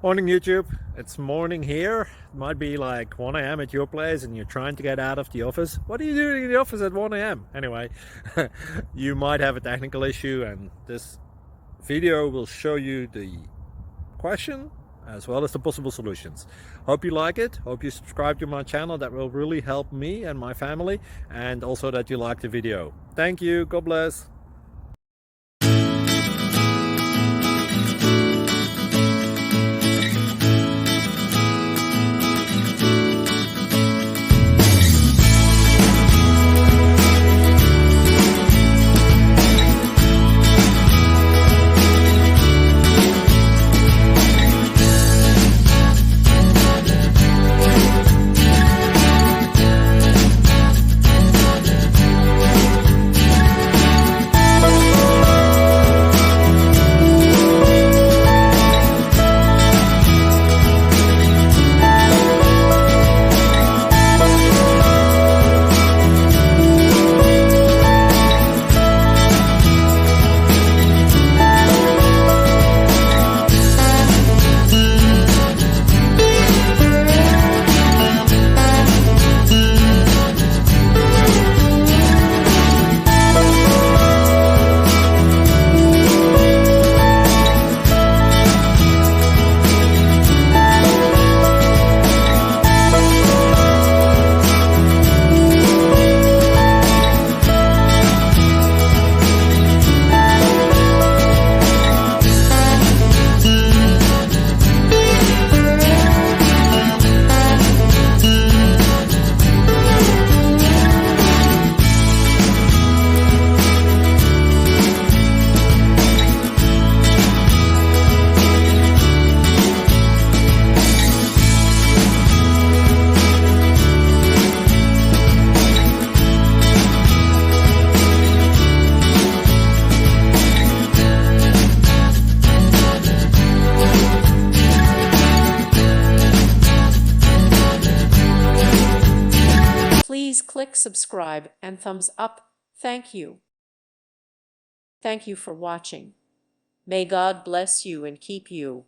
Morning YouTube, it's morning here. It might be like 1 a.m. at your place and you're trying to get out of the office. What are you doing in the office at 1 a.m.? Anyway, you might have a technical issue and this video will show you the question as well as the possible solutions. Hope you like it, hope you subscribe to my channel. That will really help me and my family, and also that you like the video. Thank you, God bless. Please click subscribe and thumbs up. Thank you. Thank you for watching. May God bless you and keep you.